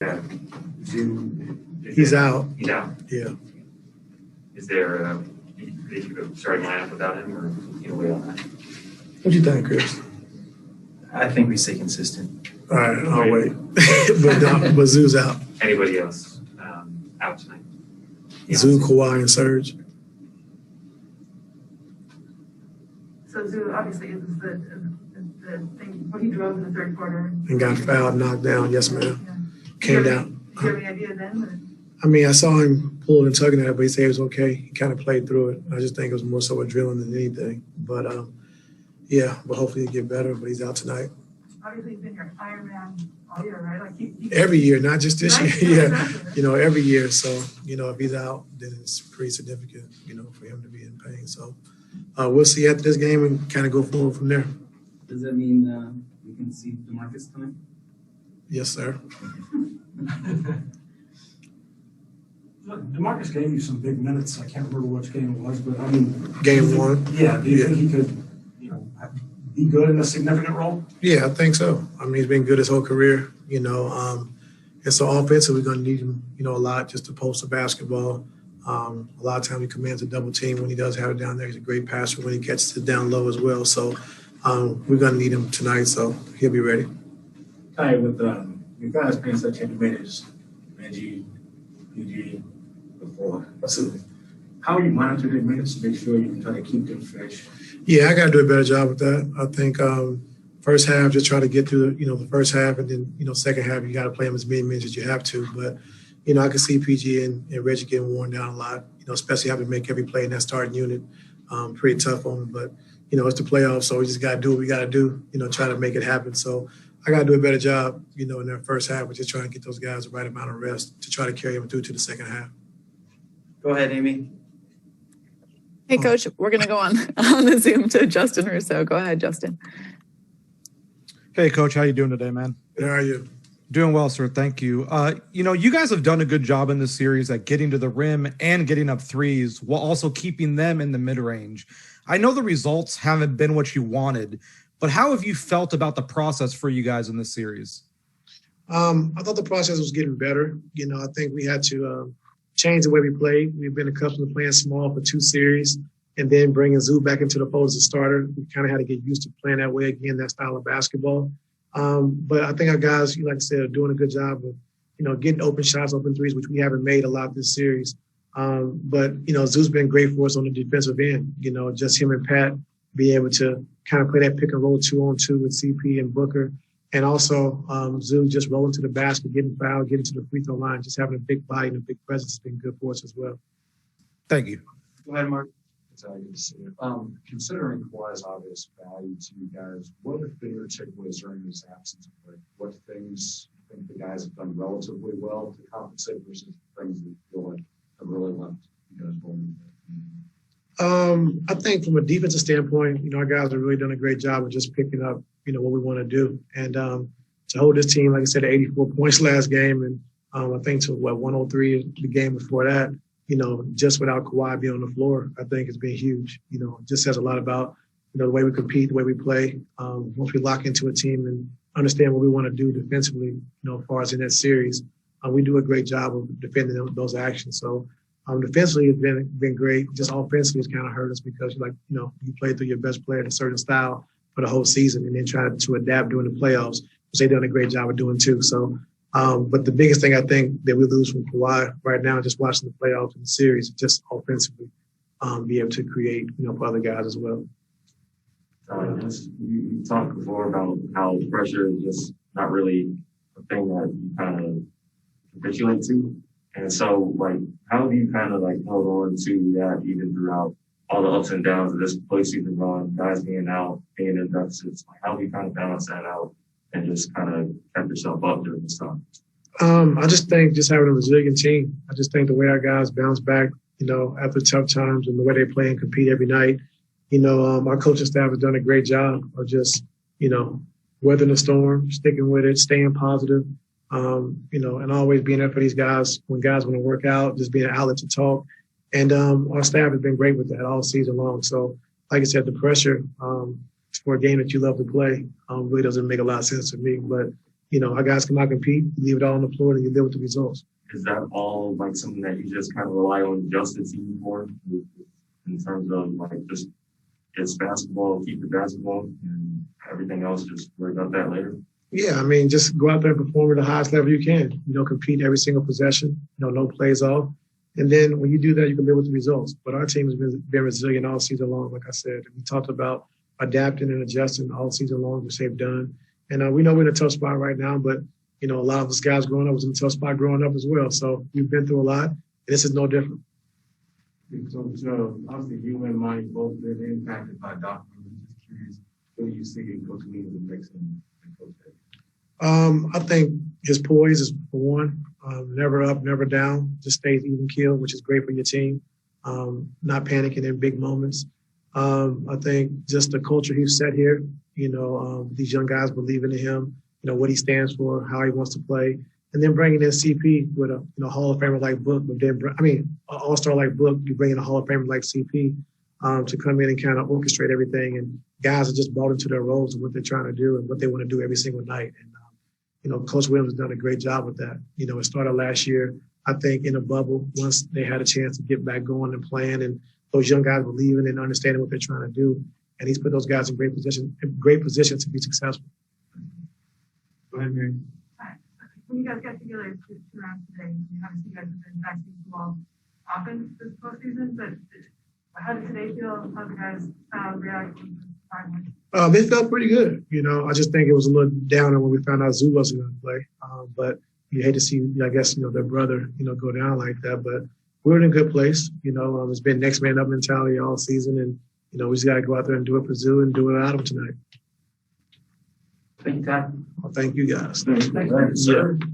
Yeah. He's out. He's out. Yeah. Is there a starting lineup without him, or you know, wait on that? What do you think, Chris? I think we stay consistent. All right, I'll wait. but Zoo's out. Anybody else out tonight? Zoo, Kawhi, and Serge. So Zoo obviously is the thing what he drove in the third quarter. And got fouled, knocked down. Yes, ma'am. Yeah. Came down. Do you have any idea then? Or? I mean, I saw him pulling and tugging at it, but he said it was okay. He kind of played through it. I just think it was more so adrenaline than anything. But, yeah, but hopefully he'll get better, but he's out tonight. Obviously, he's been your Iron Man all year, right? Like he every year, not just this right? year. Yeah, Exactly. You know, every year. So, you know, if he's out, then it's pretty significant, you know, for him to be in pain. So we'll see after this game and kind of go forward from there. Does that mean we can see DeMarcus tonight? Yes, sir. DeMarcus gave you some big minutes. I can't remember which game it was, but I mean, Game one. Yeah. Do you think he could, you know, be good in a significant role? Yeah, I think so. I mean, he's been good his whole career, you know. And so offensively, we're going to need him, you know, a lot just to post the basketball. A lot of times he commands a double team when he does have it down there. He's a great passer when he gets it down low as well. So we're going to need him tonight, so he'll be ready. Hi, with you guys playing such heavy minutes, Reggie, PG, before, how are you monitoring the minutes to make sure you can try to keep them fresh? Yeah, I got to do a better job with that. I think first half, just try to get through the first half, and then, you know, second half, you got to play them as many minutes as you have to. But, you know, I can see PG and Reggie getting worn down a lot, you know, especially having to make every play in that starting unit. Pretty tough on them. But, you know, it's the playoffs, so we just got to do what we got to do, you know, try to make it happen. So I got to do a better job, you know, in that first half, with just trying to get those guys the right amount of rest to try to carry them through to the second half. Go ahead, Amy. Hey, Coach, we're going to go on the Zoom to Justin Russo. Go ahead, Justin. Hey, Coach, how you doing today, man? How are you? Doing well, sir. Thank you. You know, you guys have done a good job in this series at getting to the rim and getting up threes while also keeping them in the mid-range. I know the results haven't been what you wanted, but how have you felt about the process for you guys in this series? I thought the process was getting better. You know, I think we had to change the way we played. We've been accustomed to playing small for 2 series and then bringing Zoo back into the fold as a starter. We kind of had to get used to playing that way again, that style of basketball. But I think our guys, like I said, are doing a good job of, you know, getting open shots, open threes, which we haven't made a lot this series. But, you know, Zoo's been great for us on the defensive end. You know, just him and Pat be able to kind of play that pick and roll 2-on-2 with CP and Booker. And also Zoo just rolling to the basket, getting fouled, getting to the free throw line, just having a big body and a big presence has been good for us as well. Thank you. Go ahead, Mark. It's good to see you. Considering Kawhi's obvious value to you guys, what have been your takeaways during his absence? Like, what things you think the guys have done relatively well to compensate versus things that you feel like have really left you guys vulnerable? I think from a defensive standpoint, you know, our guys have really done a great job of just picking up, you know, what we want to do. And to hold this team, like I said, 84 points last game, and I think to 103 the game before that, you know, just without Kawhi being on the floor, I think it's been huge. You know, it just says a lot about, you know, the way we compete, the way we play. Once we lock into a team and understand what we want to do defensively, you know, as far as in that series, we do a great job of defending those actions. So defensively it's been great. Just offensively it's kind of hurt us because, like, you know, you play through your best player in a certain style for the whole season and then try to adapt during the playoffs, which they've done a great job of doing too. So, but the biggest thing I think that we lose from Kawhi right now, just watching the playoffs and the series, just offensively, be able to create, you know, for other guys as well. You talked before about how pressure is just not really a thing that you kind of capitulate to. And so, like, how have you kind of, like, held on to that even throughout all the ups and downs of this postseason run, guys being out, being in deficits? Like, how have you kind of balanced that out and just kind of kept yourself up during this time? I just think just having a resilient team. I just think the way our guys bounce back, you know, after tough times and the way they play and compete every night, you know, our coaching staff has done a great job of just, you know, weathering the storm, sticking with it, staying positive, you know, and always being there for these guys when guys want to work out, just being an outlet to talk. And our staff has been great with that all season long. So, like I said, the pressure for a game that you love to play really doesn't make a lot of sense to me. But our guys come out and compete, you leave it all on the floor, and you live with the results. Is that all like something that you just kind of rely on just the team for, in terms of like just it's basketball, keep your basketball, and everything else just worry about that later? Yeah, I mean, just go out there and perform at the highest level you can. Compete every single possession. No plays off. And then when you do that, you can live with the results. But our team has been resilient all season long, like I said. We talked about adapting and adjusting all season long, which they've done. And we know we're in a tough spot right now, but, a lot of us guys growing up was in a tough spot growing up as well. So we've been through a lot, and this is no different. So, obviously, you and Monty both been impacted by Doc. I'm just curious, what do you see in Coach Williams mixing and Coach Davis? I think his poise is, for one, never up, never down, just stays even keel, which is great for your team. Not panicking in big moments. I think just the culture he's set here, these young guys believing in him, what he stands for, how he wants to play, and then bringing in CP with a Hall of Famer like Book, but then, an All-Star like Book, you bring in a Hall of Famer like CP to come in and kind of orchestrate everything. And guys are just bought into their roles and what they're trying to do and what they want to do every single night. And, Coach Williams has done a great job with that. It started last year, I think, in a bubble, once they had a chance to get back going and playing, and those young guys believing and understanding what they're trying to do. And he's put those guys in great position to be successful. Go ahead, Mary. When you guys got together two rounds today, obviously you guys have been back to the ball often this postseason, but how did today feel? How did the guys react? They felt pretty good. I just think it was a little downer when we found out Zoo wasn't going to play. But you hate to see, I guess, their brother, go down like that. But we're in a good place. It's been next man up mentality all season. And, we just got to go out there and do it for Zoo and do it without him tonight. Thank you, Todd. Well, thank you guys. Thank you, sir. Yeah.